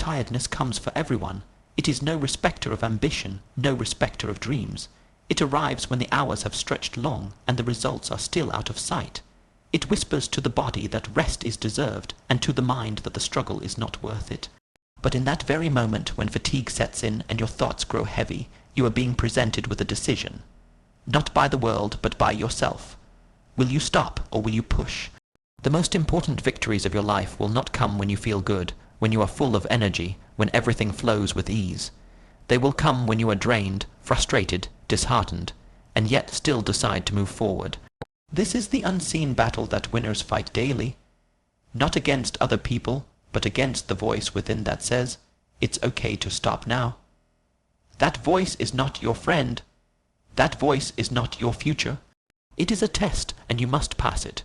Tiredness comes for everyone. It is no respecter of ambition, no respecter of dreams. It arrives when the hours have stretched long and the results are still out of sight. It whispers to the body that rest is deserved, and to the mind that the struggle is not worth it. But in that very moment when fatigue sets in and your thoughts grow heavy, you are being presented with a decision. Not by the world, but by yourself. Will you stop or will you push? The most important victories of your life will not come when you feel good, when you are full of energy, when everything flows with ease. They will come when you are drained, frustrated, disheartened, and yet still decide to move forward. This is the unseen battle that winners fight daily. Not against other people, but against the voice within that says, "It's okay to stop now." That voice is not your friend. That voice is not your future. It is a test, and you must pass it.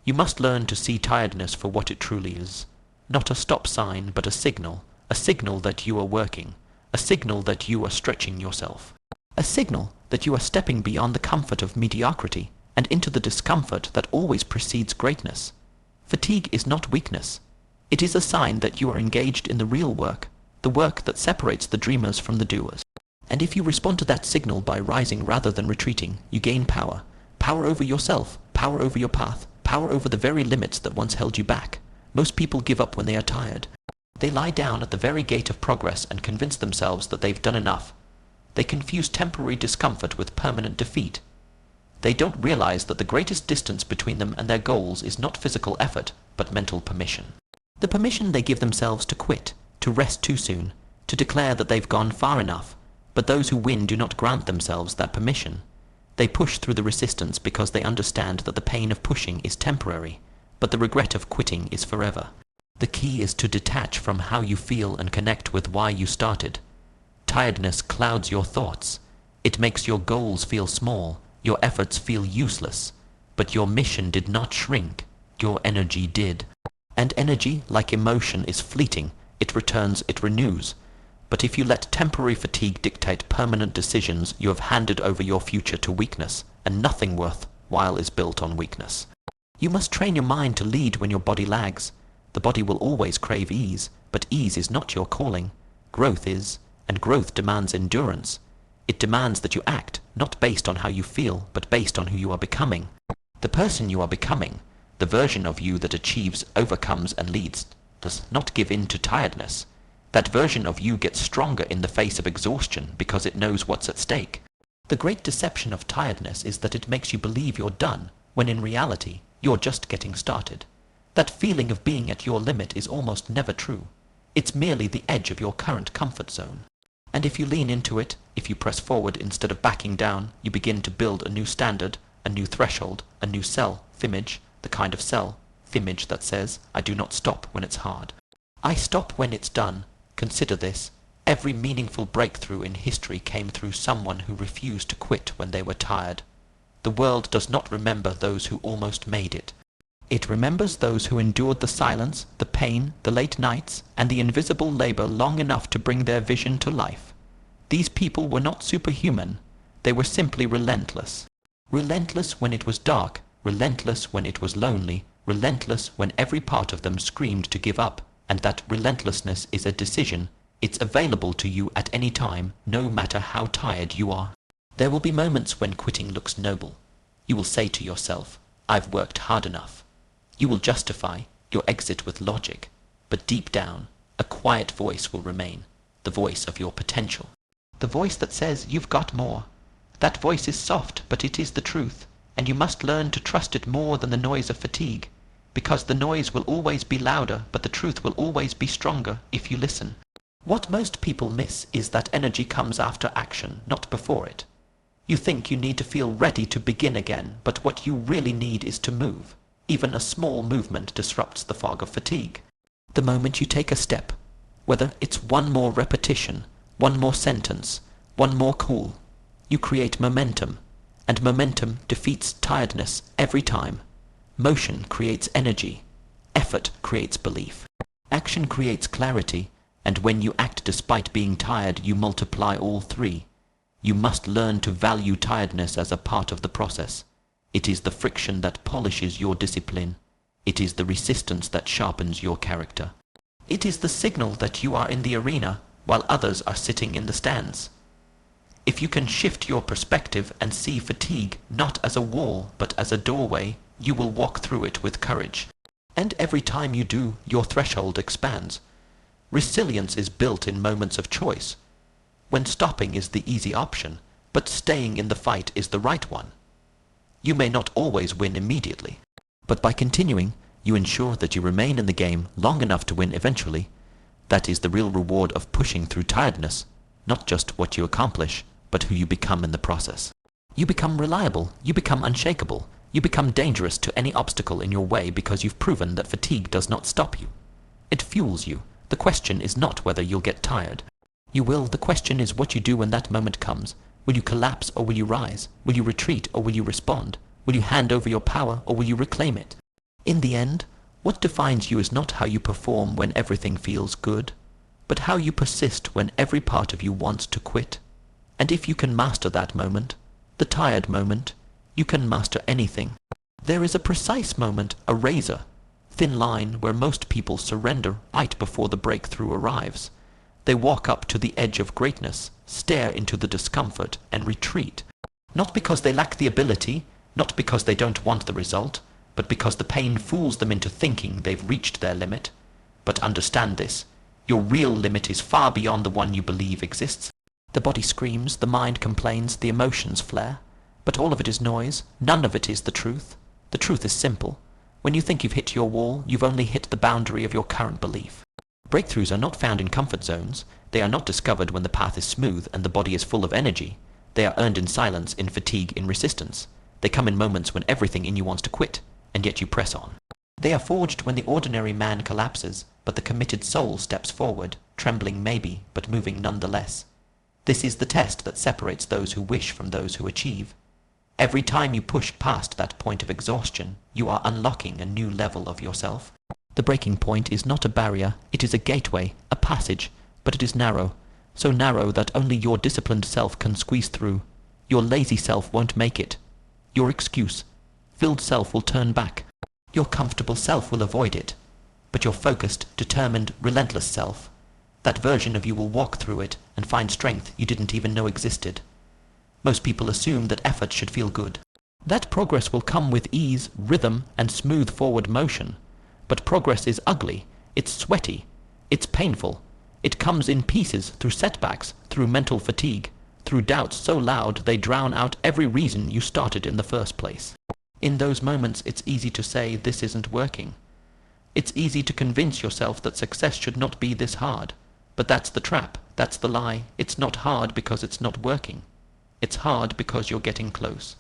You must learn to see tiredness for what it truly is. Not a stop sign, but a signal that you are working, a signal that you are stretching yourself, a signal that you are stepping beyond the comfort of mediocrity and into the discomfort that always precedes greatness. Fatigue is not weakness. It is a sign that you are engaged in the real work, the work that separates the dreamers from the doers. And if you respond to that signal by rising rather than retreating, you gain power. Power over yourself, power over your path, power over the very limits that once held you back. Most people give up when they are tired. They lie down at the very gate of progress and convince themselves that they've done enough. They confuse temporary discomfort with permanent defeat. They don't realize that the greatest distance between them and their goals is not physical effort, but mental permission. The permission they give themselves to quit, to rest too soon, to declare that they've gone far enough. But those who win do not grant themselves that permission. They push through the resistance because they understand that the pain of pushing is temporary, but the regret of quitting is forever. The key is to detach from how you feel and connect with why you started. Tiredness clouds your thoughts. It makes your goals feel small, your efforts feel useless. But your mission did not shrink, your energy did. And energy, like emotion, is fleeting. It returns, it renews. But if you let temporary fatigue dictate permanent decisions, you have handed over your future to weakness, and nothing worthwhile is built on weakness. You must train your mind to lead when your body lags. The body will always crave ease, but ease is not your calling. Growth is, and growth demands endurance. It demands that you act, not based on how you feel, but based on who you are becoming. The person you are becoming, the version of you that achieves, overcomes, and leads, does not give in to tiredness. That version of you gets stronger in the face of exhaustion because it knows what's at stake. The great deception of tiredness is that it makes you believe you're done, when in reality, you're just getting started. That feeling of being at your limit is almost never true. It's merely the edge of your current comfort zone. And if you lean into it, if you press forward instead of backing down, you begin to build a new standard, a new threshold, a new self-image, the kind of self-image that says, "I do not stop when it's hard. I stop when it's done." Consider this. Every meaningful breakthrough in history came through someone who refused to quit when they were tired. The world does not remember those who almost made it. It remembers those who endured the silence, the pain, the late nights, and the invisible labor long enough to bring their vision to life. These people were not superhuman. They were simply relentless. Relentless when it was dark, relentless when it was lonely, relentless when every part of them screamed to give up. And that relentlessness is a decision. It's available to you at any time, no matter how tired you are. There will be moments when quitting looks noble. You will say to yourself, "I've worked hard enough." You will justify your exit with logic, but deep down, a quiet voice will remain, the voice of your potential. The voice that says you've got more. That voice is soft, but it is the truth, and you must learn to trust it more than the noise of fatigue. Because the noise will always be louder, but the truth will always be stronger if you listen. What most people miss is that energy comes after action, not before it. You think you need to feel ready to begin again, but what you really need is to move. Even a small movement disrupts the fog of fatigue. The moment you take a step, whether it's one more repetition, one more sentence, one more call, you create momentum, and momentum defeats tiredness every time. Motion creates energy. Effort creates belief. Action creates clarity, and when you act despite being tired, you multiply all three. You must learn to value tiredness as a part of the process. It is the friction that polishes your discipline. It is the resistance that sharpens your character. It is the signal that you are in the arena while others are sitting in the stands. If you can shift your perspective and see fatigue not as a wall but as a doorway, you will walk through it with courage. And every time you do, your threshold expands. Resilience is built in moments of choice, when stopping is the easy option, but staying in the fight is the right one. You may not always win immediately, but by continuing, you ensure that you remain in the game long enough to win eventually. That is the real reward of pushing through tiredness, not just what you accomplish, but who you become in the process. You become reliable, you become unshakable, you become dangerous to any obstacle in your way because you've proven that fatigue does not stop you. It fuels you. The question is not whether you'll get tired. You will. The question is what you do when that moment comes. Will you collapse or will you rise? Will you retreat or will you respond? Will you hand over your power or will you reclaim it? In the end, what defines you is not how you perform when everything feels good, but how you persist when every part of you wants to quit. And if you can master that moment, the tired moment, you can master anything. There is a precise moment, a razor thin line where most people surrender right before the breakthrough arrives. They walk up to the edge of greatness, stare into the discomfort, and retreat. Not because they lack the ability, not because they don't want the result, but because the pain fools them into thinking they've reached their limit. But understand this, your real limit is far beyond the one you believe exists. The body screams, the mind complains, the emotions flare. But all of it is noise, none of it is the truth. The truth is simple. When you think you've hit your wall, you've only hit the boundary of your current belief. Breakthroughs are not found in comfort zones. They are not discovered when the path is smooth and the body is full of energy. They are earned in silence, in fatigue, in resistance. They come in moments when everything in you wants to quit, and yet you press on. They are forged when the ordinary man collapses, but the committed soul steps forward, trembling maybe, but moving nonetheless. This is the test that separates those who wish from those who achieve. Every time you push past that point of exhaustion, you are unlocking a new level of yourself. The breaking point is not a barrier, it is a gateway, a passage, but it is narrow, so narrow that only your disciplined self can squeeze through. Your lazy self won't make it. Your excuse-filled self will turn back. Your comfortable self will avoid it. But your focused, determined, relentless self, that version of you will walk through it and find strength you didn't even know existed. Most people assume that effort should feel good. That progress will come with ease, rhythm, and smooth forward motion. But progress is ugly, it's sweaty, it's painful. It comes in pieces through setbacks, through mental fatigue, through doubts so loud they drown out every reason you started in the first place. In those moments, it's easy to say this isn't working. It's easy to convince yourself that success should not be this hard. But that's the trap, that's the lie. It's not hard because it's not working. It's hard because you're getting close.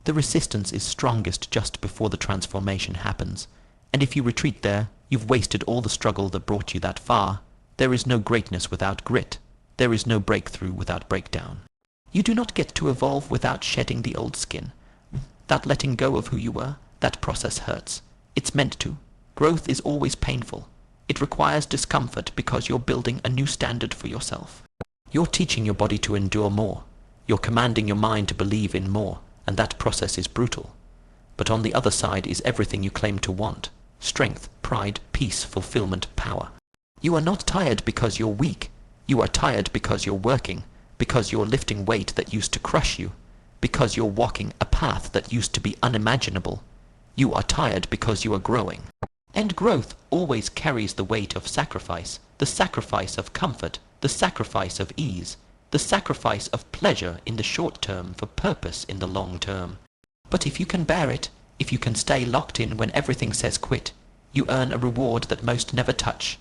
The resistance is strongest just before the transformation happens. And if you retreat there, you've wasted all the struggle that brought you that far. There is no greatness without grit. There is no breakthrough without breakdown. You do not get to evolve without shedding the old skin. That letting go of who you were, that process hurts. It's meant to. Growth is always painful. It requires discomfort because you're building a new standard for yourself. You're teaching your body to endure more. You're commanding your mind to believe in more, and that process is brutal. But on the other side is everything you claim to want. Strength, pride, peace, fulfillment, power. You are not tired because you're weak. You are tired because you're working, because you're lifting weight that used to crush you, because you're walking a path that used to be unimaginable. You are tired because you are growing. And growth always carries the weight of sacrifice, the sacrifice of comfort, the sacrifice of ease, the sacrifice of pleasure in the short term for purpose in the long term. But if you can bear it, if you can stay locked in when everything says quit, you earn a reward that most never touch.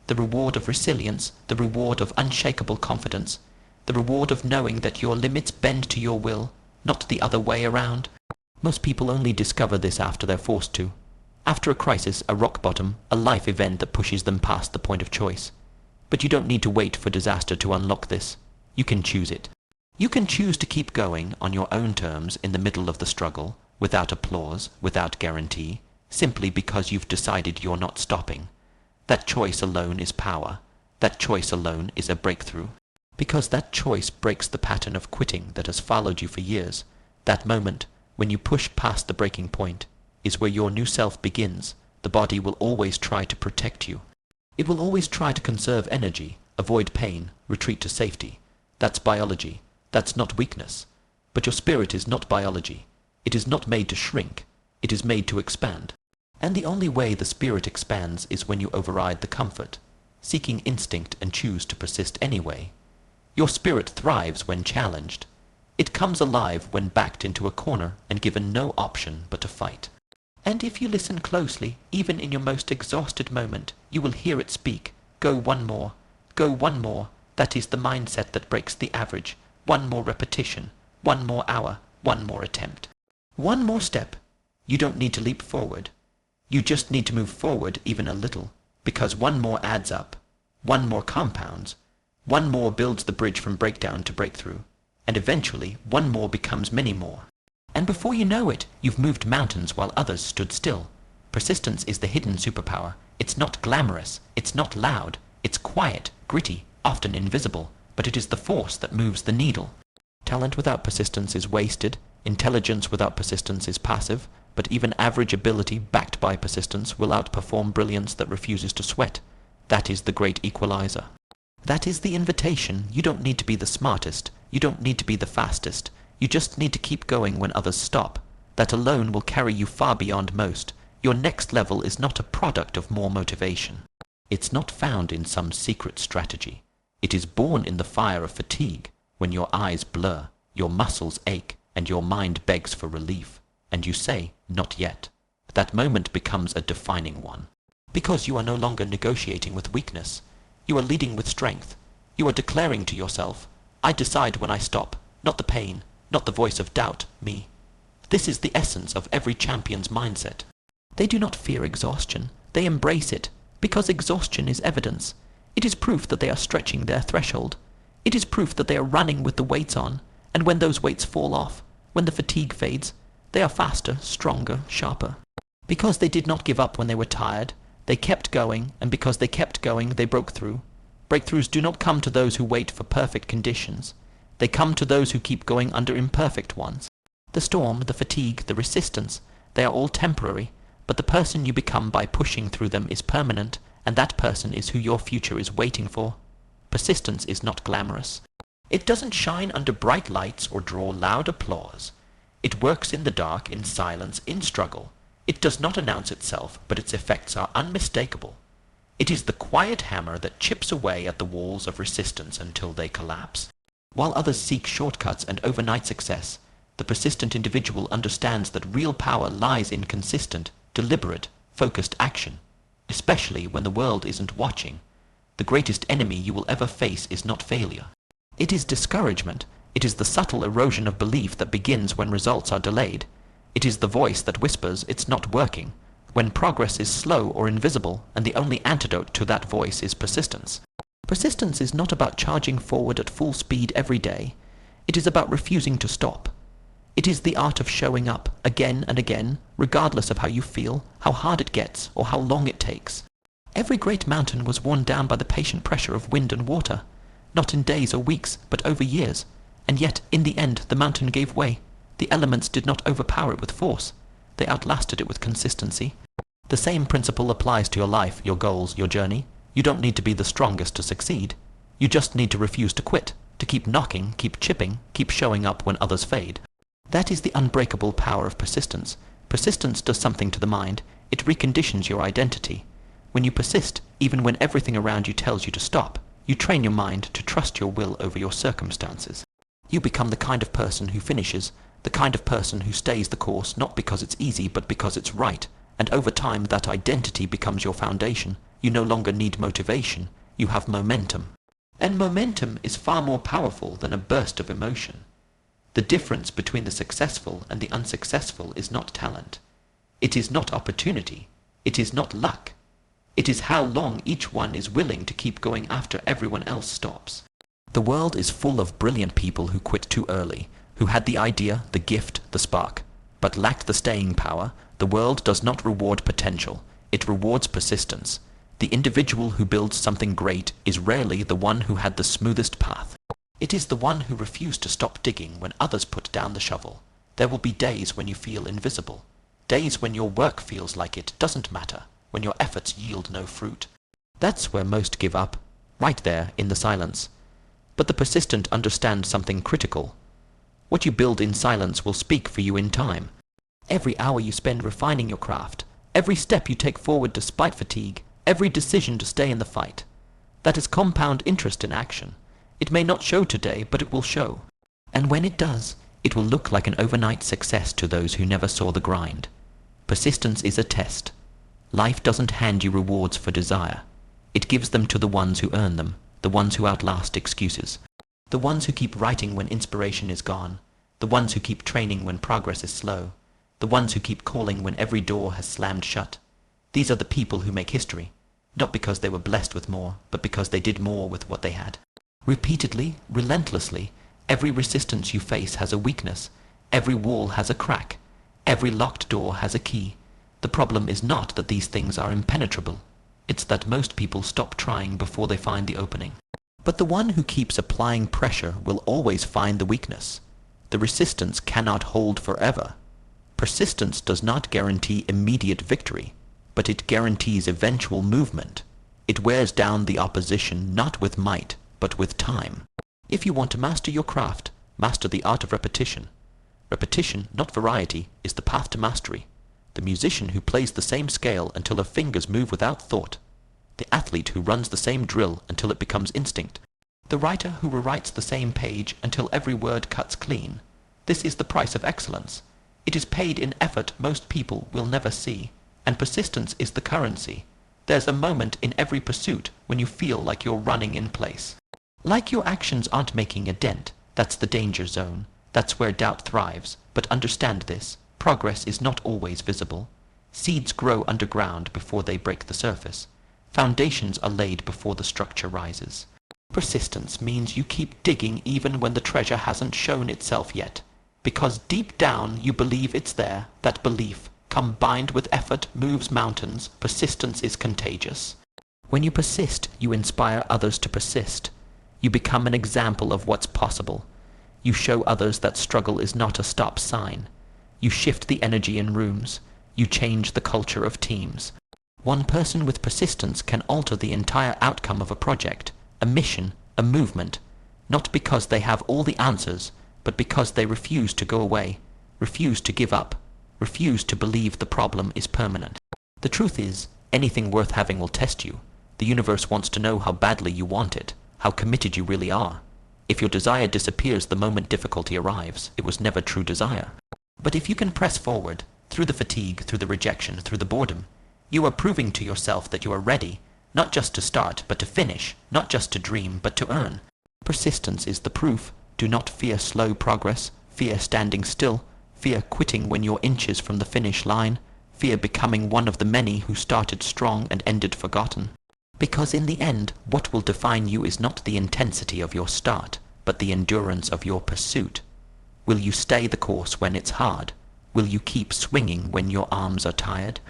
The reward of resilience, the reward of unshakable confidence, the reward of knowing that your limits bend to your will, not the other way around. Most people only discover this after they're forced to. After a crisis, a rock bottom, a life event that pushes them past the point of choice. But you don't need to wait for disaster to unlock this. You can choose it. You can choose to keep going on your own terms in the middle of the struggle, without applause, without guarantee, simply because you've decided you're not stopping. That choice alone is power. That choice alone is a breakthrough. Because that choice breaks the pattern of quitting that has followed you for years. That moment, when you push past the breaking point, is where your new self begins. The body will always try to protect you. It will always try to conserve energy, avoid pain, retreat to safety. That's biology. That's not weakness. But your spirit is not biology. It is not made to shrink. It is made to expand. And the only way the spirit expands is when you override the comfort, seeking instinct and choose to persist anyway. Your spirit thrives when challenged. It comes alive when backed into a corner and given no option but to fight. And if you listen closely, even in your most exhausted moment, you will hear it speak. Go one more. Go one more. That is the mindset that breaks the average. One more repetition. One more hour. One more attempt. One more step. You don't need to leap forward. You just need to move forward even a little, because one more adds up. One more compounds. One more builds the bridge from breakdown to breakthrough. And eventually, one more becomes many more. And before you know it, you've moved mountains while others stood still. Persistence is the hidden superpower. It's not glamorous. It's not loud. It's quiet, gritty, often invisible, but it is the force that moves the needle. Talent without persistence is wasted. Intelligence without persistence is passive, but even average ability backed by persistence will outperform brilliance that refuses to sweat. That is the great equalizer. That is the invitation. You don't need to be the smartest. You don't need to be the fastest. You just need to keep going when others stop. That alone will carry you far beyond most. Your next level is not a product of more motivation. It's not found in some secret strategy. It is born in the fire of fatigue, when your eyes blur, your muscles ache, and your mind begs for relief, and you say, not yet. That moment becomes a defining one. Because you are no longer negotiating with weakness. You are leading with strength. You are declaring to yourself, I decide when I stop, not the pain, not the voice of doubt, me. This is the essence of every champion's mindset. They do not fear exhaustion. They embrace it, because exhaustion is evidence. It is proof that they are stretching their threshold. It is proof that they are running with the weights on, and when those weights fall off, when the fatigue fades, they are faster, stronger, sharper. Because they did not give up when they were tired, they kept going, and because they kept going, they broke through. Breakthroughs do not come to those who wait for perfect conditions. They come to those who keep going under imperfect ones. The storm, the fatigue, the resistance, they are all temporary, but the person you become by pushing through them is permanent, and that person is who your future is waiting for. Persistence is not glamorous. It doesn't shine under bright lights or draw loud applause. It works in the dark, in silence, in struggle. It does not announce itself, but its effects are unmistakable. It is the quiet hammer that chips away at the walls of resistance until they collapse. While others seek shortcuts and overnight success, the persistent individual understands that real power lies in consistent, deliberate, focused action, especially when the world isn't watching. The greatest enemy you will ever face is not failure. It is discouragement. It is the subtle erosion of belief that begins when results are delayed. It is the voice that whispers it's not working, when progress is slow or invisible, and the only antidote to that voice is persistence. Persistence is not about charging forward at full speed every day. It is about refusing to stop. It is the art of showing up again and again, regardless of how you feel, how hard it gets, or how long it takes. Every great mountain was worn down by the patient pressure of wind and water, not in days or weeks, but over years. And yet, in the end, the mountain gave way. The elements did not overpower it with force. They outlasted it with consistency. The same principle applies to your life, your goals, your journey. You don't need to be the strongest to succeed. You just need to refuse to quit, to keep knocking, keep chipping, keep showing up when others fade. That is the unbreakable power of persistence. Persistence does something to the mind. It reconditions your identity. When you persist, even when everything around you tells you to stop, you train your mind to trust your will over your circumstances. You become the kind of person who finishes, the kind of person who stays the course not because it's easy but because it's right, and over time that identity becomes your foundation. You no longer need motivation, you have momentum. And momentum is far more powerful than a burst of emotion. The difference between the successful and the unsuccessful is not talent. It is not opportunity. It is not luck. It is how long each one is willing to keep going after everyone else stops. The world is full of brilliant people who quit too early, who had the idea, the gift, the spark, but lacked the staying power. The world does not reward potential. It rewards persistence. The individual who builds something great is rarely the one who had the smoothest path. It is the one who refused to stop digging when others put down the shovel. There will be days when you feel invisible. Days when your work feels like it doesn't matter, when your efforts yield no fruit. That's where most give up, right there in the silence. But the persistent understand something critical. What you build in silence will speak for you in time. Every hour you spend refining your craft, every step you take forward despite fatigue, every decision to stay in the fight. That is compound interest in action. It may not show today, but it will show. And when it does, it will look like an overnight success to those who never saw the grind. Persistence is a test. Life doesn't hand you rewards for desire. It gives them to the ones who earn them, the ones who outlast excuses, the ones who keep writing when inspiration is gone, the ones who keep training when progress is slow, the ones who keep calling when every door has slammed shut. These are the people who make history, not because they were blessed with more, but because they did more with what they had. Repeatedly, relentlessly, every resistance you face has a weakness, every wall has a crack, every locked door has a key. The problem is not that these things are impenetrable. It's that most people stop trying before they find the opening. But the one who keeps applying pressure will always find the weakness. The resistance cannot hold forever. Persistence does not guarantee immediate victory, but it guarantees eventual movement. It wears down the opposition not with might, but with time. If you want to master your craft, master the art of repetition. Repetition, not variety, is the path to mastery. The musician who plays the same scale until her fingers move without thought. The athlete who runs the same drill until it becomes instinct. The writer who rewrites the same page until every word cuts clean. This is the price of excellence. It is paid in effort most people will never see, and persistence is the currency. There's a moment in every pursuit when you feel like you're running in place. Like your actions aren't making a dent, that's the danger zone. That's where doubt thrives. But understand this. Progress is not always visible. Seeds grow underground before they break the surface. Foundations are laid before the structure rises. Persistence means you keep digging even when the treasure hasn't shown itself yet. Because deep down you believe it's there. That belief, combined with effort, moves mountains. Persistence is contagious. When you persist, you inspire others to persist. You become an example of what's possible. You show others that struggle is not a stop sign. You shift the energy in rooms. You change the culture of teams. One person with persistence can alter the entire outcome of a project, a mission, a movement, not because they have all the answers, but because they refuse to go away, refuse to give up, refuse to believe the problem is permanent. The truth is, anything worth having will test you. The universe wants to know how badly you want it, how committed you really are. If your desire disappears the moment difficulty arrives, it was never true desire. But if you can press forward, through the fatigue, through the rejection, through the boredom, you are proving to yourself that you are ready, not just to start, but to finish, not just to dream, but to earn. Persistence is the proof. Do not fear slow progress, fear standing still, fear quitting when you're inches from the finish line, fear becoming one of the many who started strong and ended forgotten. Because in the end, what will define you is not the intensity of your start, but the endurance of your pursuit. Will you stay the course when it's hard? Will you keep swinging when your arms are tired?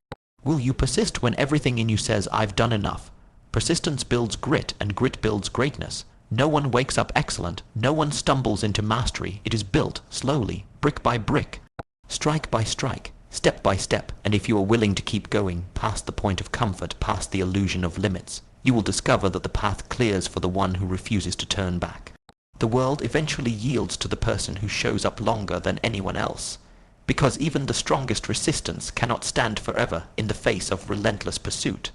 Will you persist when everything in you says, I've done enough? Persistence builds grit, and grit builds greatness. No one wakes up excellent. No one stumbles into mastery. It is built, slowly, brick by brick, strike by strike, step by step. And if you are willing to keep going, past the point of comfort, past the illusion of limits, you will discover that the path clears for the one who refuses to turn back. The world eventually yields to the person who shows up longer than anyone else, because even the strongest resistance cannot stand forever in the face of relentless pursuit.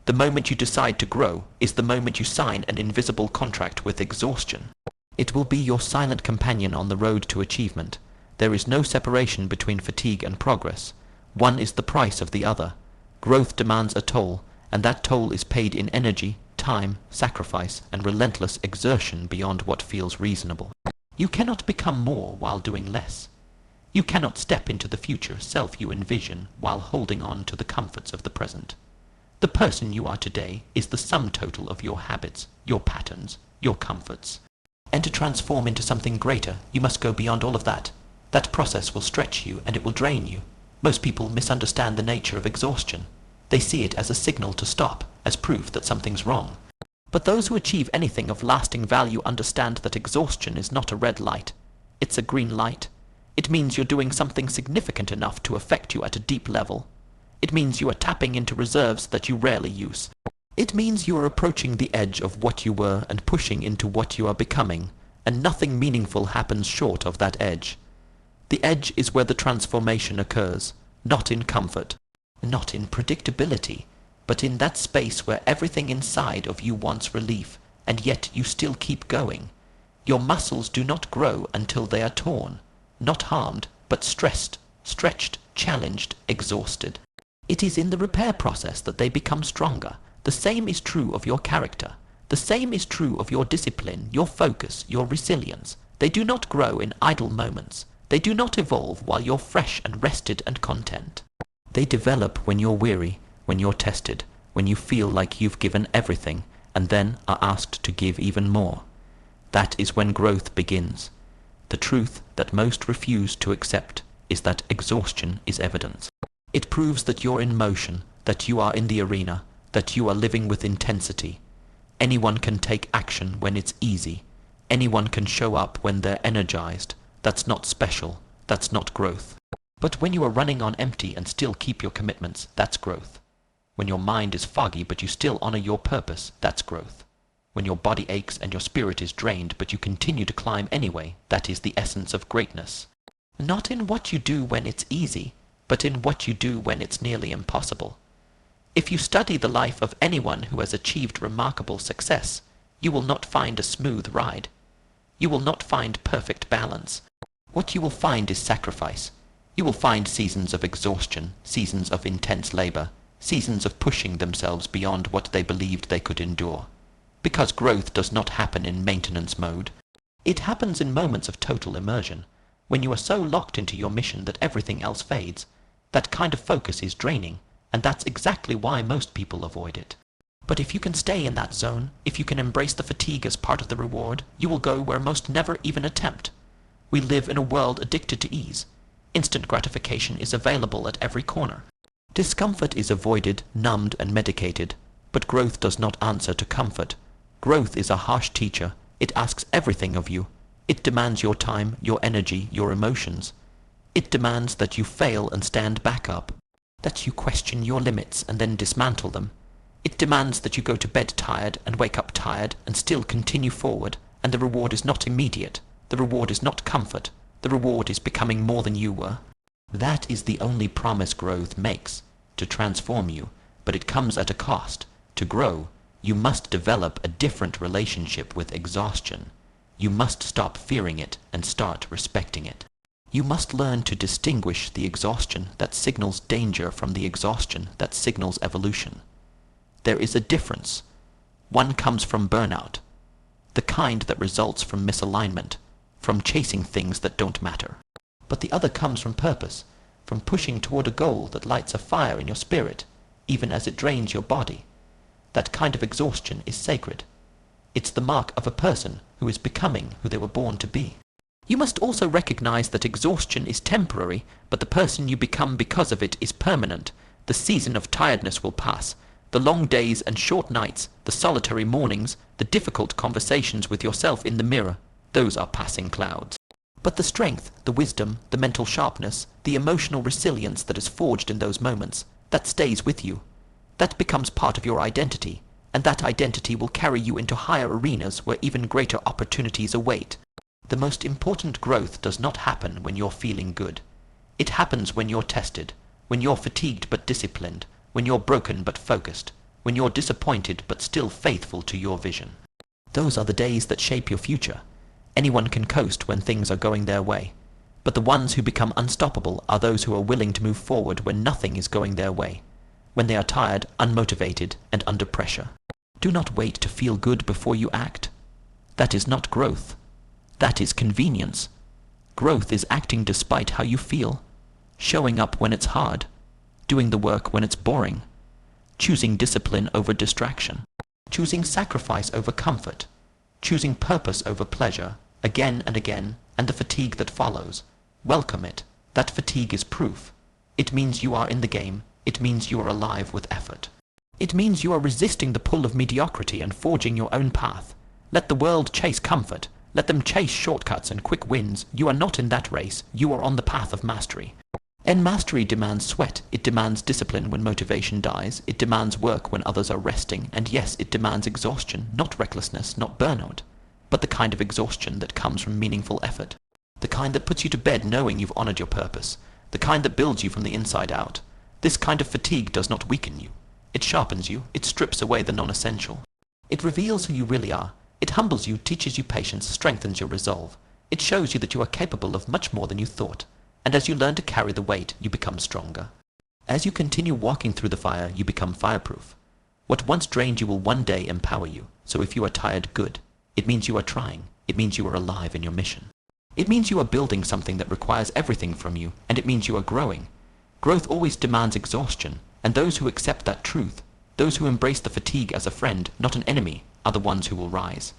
The moment you decide to grow is the moment you sign an invisible contract with exhaustion. It will be your silent companion on the road to achievement. There is no separation between fatigue and progress. One is the price of the other. Growth demands a toll, and that toll is paid in energy, time, sacrifice, and relentless exertion beyond what feels reasonable. You cannot become more while doing less. You cannot step into the future self you envision while holding on to the comforts of the present. The person you are today is the sum total of your habits, your patterns, your comforts. And to transform into something greater, you must go beyond all of that. That process will stretch you and it will drain you. Most people misunderstand the nature of exhaustion. They see it as a signal to stop, as proof that something's wrong. But those who achieve anything of lasting value understand that exhaustion is not a red light. It's a green light. It means you're doing something significant enough to affect you at a deep level. It means you are tapping into reserves that you rarely use. It means you are approaching the edge of what you were and pushing into what you are becoming, and nothing meaningful happens short of that edge. The edge is where the transformation occurs, not in comfort, not in predictability, but in that space where everything inside of you wants relief, and yet you still keep going. Your muscles do not grow until they are torn, not harmed, but stressed, stretched, challenged, exhausted. It is in the repair process that they become stronger. The same is true of your character. The same is true of your discipline, your focus, your resilience. They do not grow in idle moments. They do not evolve while you're fresh and rested and content. They develop when you're weary, when you're tested, when you feel like you've given everything, and then are asked to give even more. That is when growth begins. The truth that most refuse to accept is that exhaustion is evidence. It proves that you're in motion, that you are in the arena, that you are living with intensity. Anyone can take action when it's easy. Anyone can show up when they're energized. That's not special. That's not growth. But when you are running on empty and still keep your commitments, that's growth. When your mind is foggy but you still honor your purpose, that's growth. When your body aches and your spirit is drained but you continue to climb anyway, that is the essence of greatness. Not in what you do when it's easy, but in what you do when it's nearly impossible. If you study the life of anyone who has achieved remarkable success, you will not find a smooth ride. You will not find perfect balance. What you will find is sacrifice. You will find seasons of exhaustion, seasons of intense labor, seasons of pushing themselves beyond what they believed they could endure. Because growth does not happen in maintenance mode. It happens in moments of total immersion, when you are so locked into your mission that everything else fades. That kind of focus is draining, and that's exactly why most people avoid it. But if you can stay in that zone, if you can embrace the fatigue as part of the reward, you will go where most never even attempt. We live in a world addicted to ease. Instant gratification is available at every corner. Discomfort is avoided, numbed, and medicated, but growth does not answer to comfort. Growth is a harsh teacher. It asks everything of you. It demands your time, your energy, your emotions. It demands that you fail and stand back up, that you question your limits and then dismantle them. It demands that you go to bed tired and wake up tired and still continue forward, and the reward is not immediate. The reward is not comfort. The reward is becoming more than you were. That is the only promise growth makes, to transform you, but it comes at a cost. To grow, you must develop a different relationship with exhaustion. You must stop fearing it and start respecting it. You must learn to distinguish the exhaustion that signals danger from the exhaustion that signals evolution. There is a difference. One comes from burnout, the kind that results from misalignment, from chasing things that don't matter. But the other comes from purpose, from pushing toward a goal that lights a fire in your spirit, even as it drains your body. That kind of exhaustion is sacred. It's the mark of a person who is becoming who they were born to be. You must also recognize that exhaustion is temporary, but the person you become because of it is permanent. The season of tiredness will pass. The long days and short nights, the solitary mornings, the difficult conversations with yourself in the mirror, those are passing clouds. But the strength, the wisdom, the mental sharpness, the emotional resilience that is forged in those moments, that stays with you. That becomes part of your identity, and that identity will carry you into higher arenas where even greater opportunities await. The most important growth does not happen when you're feeling good. It happens when you're tested, when you're fatigued but disciplined, when you're broken but focused, when you're disappointed but still faithful to your vision. Those are the days that shape your future. Anyone can coast when things are going their way, but the ones who become unstoppable are those who are willing to move forward when nothing is going their way, when they are tired, unmotivated, and under pressure. Do not wait to feel good before you act. That is not growth. That is convenience. Growth is acting despite how you feel, showing up when it's hard, doing the work when it's boring, choosing discipline over distraction, choosing sacrifice over comfort, choosing purpose over pleasure, again and again, and the fatigue that follows. Welcome it. That fatigue is proof. It means you are in the game. It means you are alive with effort. It means you are resisting the pull of mediocrity and forging your own path. Let the world chase comfort. Let them chase shortcuts and quick wins. You are not in that race. You are on the path of mastery. And mastery demands sweat, it demands discipline when motivation dies, it demands work when others are resting, and yes, it demands exhaustion, not recklessness, not burnout, but the kind of exhaustion that comes from meaningful effort. The kind that puts you to bed knowing you've honored your purpose, the kind that builds you from the inside out. This kind of fatigue does not weaken you. It sharpens you, it strips away the non-essential. It reveals who you really are. It humbles you, teaches you patience, strengthens your resolve. It shows you that you are capable of much more than you thought. And as you learn to carry the weight, you become stronger. As you continue walking through the fire, you become fireproof. What once drained you will one day empower you. So if you are tired, good. It means you are trying. It means you are alive in your mission. It means you are building something that requires everything from you, and it means you are growing. Growth always demands exhaustion, and those who accept that truth, those who embrace the fatigue as a friend, not an enemy, are the ones who will rise.